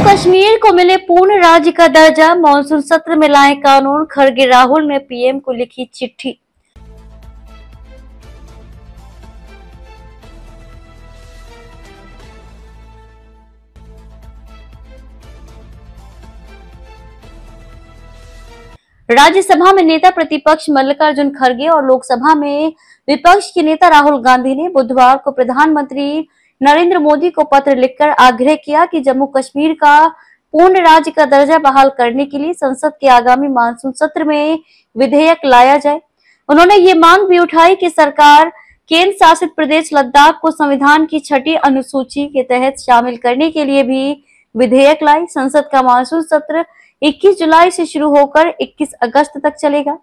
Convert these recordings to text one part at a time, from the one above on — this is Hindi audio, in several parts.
कश्मीर को मिले पूर्ण राज्य का दर्जा, मॉनसून सत्र में लाए कानून, खड़गे राहुल ने पीएम को लिखी चिट्ठी। राज्यसभा में नेता प्रतिपक्ष मल्लिकार्जुन खड़गे और लोकसभा में विपक्ष के नेता राहुल गांधी ने बुधवार को प्रधानमंत्री नरेंद्र मोदी को पत्र लिखकर आग्रह किया कि जम्मू कश्मीर का पूर्ण राज्य का दर्जा बहाल करने के लिए संसद के आगामी मानसून सत्र में विधेयक लाया जाए। उन्होंने ये मांग भी उठाई कि सरकार केंद्र शासित प्रदेश लद्दाख को संविधान की 6ठी अनुसूची के तहत शामिल करने के लिए भी विधेयक लाए। संसद का मानसून सत्र 21 जुलाई से शुरू होकर 21 अगस्त तक चलेगा।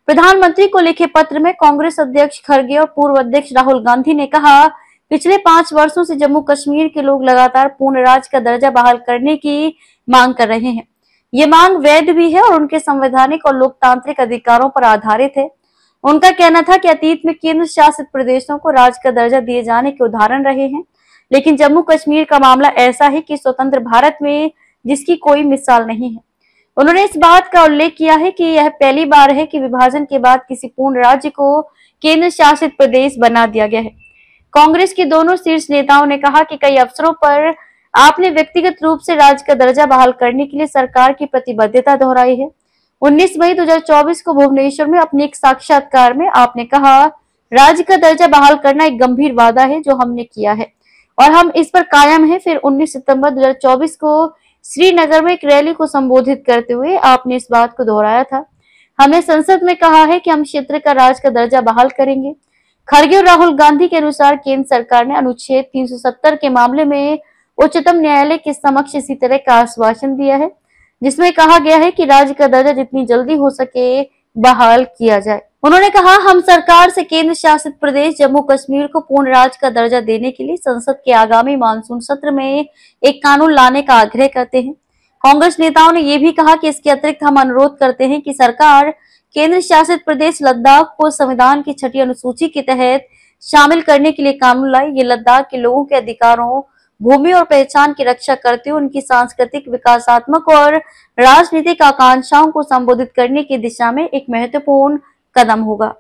प्रधानमंत्री को लिखे पत्र में कांग्रेस अध्यक्ष खड़गे और पूर्व अध्यक्ष राहुल गांधी ने कहा, पिछले 5 वर्षों से जम्मू कश्मीर के लोग लगातार पूर्ण राज्य का दर्जा बहाल करने की मांग कर रहे हैं। ये मांग वैध भी है और उनके संवैधानिक और लोकतांत्रिक अधिकारों पर आधारित है। उनका कहना था कि अतीत में केंद्र शासित प्रदेशों को राज्य का दर्जा दिए जाने के उदाहरण रहे हैं, लेकिन जम्मू कश्मीर का मामला ऐसा है कि स्वतंत्र भारत में जिसकी कोई मिसाल नहीं है। उन्होंने इस बात का उल्लेख किया है कि यह पहली बार है कि विभाजन के बाद किसी पूर्ण राज्य को केंद्र शासित प्रदेश बना दिया गया है। कांग्रेस के दोनों शीर्ष नेताओं ने कहा कि कई अवसरों पर आपने व्यक्तिगत रूप से राज्य का दर्जा बहाल करने के लिए सरकार की प्रतिबद्धता दोहराई है। 19 मई 2024 को भुवनेश्वर में अपने एक साक्षात्कार में आपने कहा, राज्य का दर्जा बहाल करना एक गंभीर वादा है जो हमने किया है और हम इस पर कायम हैं। फिर 19 सितंबर 2024 को श्रीनगर में एक रैली को संबोधित करते हुए आपने इस बात को दोहराया था, हमने संसद में कहा है कि हम क्षेत्र का राज्य का दर्जा बहाल करेंगे। खड़गे और राहुल गांधी के अनुसार केंद्र सरकार ने अनुच्छेद 370 के मामले में उच्चतम न्यायालय के समक्ष इसी तरह का आश्वासन दिया है, जिसमें कहा गया है कि राज्य का दर्जा जितनी जल्दी हो सके बहाल किया जाए। उन्होंने कहा, हम सरकार से केंद्र शासित प्रदेश जम्मू कश्मीर को पूर्ण राज्य का दर्जा देने के लिए संसद के आगामी मानसून सत्र में एक कानून लाने का आग्रह करते हैं। कांग्रेस नेताओं ने यह भी कहा कि इसके अतिरिक्त हम अनुरोध करते हैं कि सरकार केंद्र शासित प्रदेश लद्दाख को संविधान की 6ठी अनुसूची के तहत शामिल करने के लिए कानून लाए। ये लद्दाख के लोगों के अधिकारों, भूमि और पहचान की रक्षा करते हुए उनकी सांस्कृतिक, विकासात्मक और राजनीतिक आकांक्षाओं को संबोधित करने की दिशा में एक महत्वपूर्ण कदम होगा।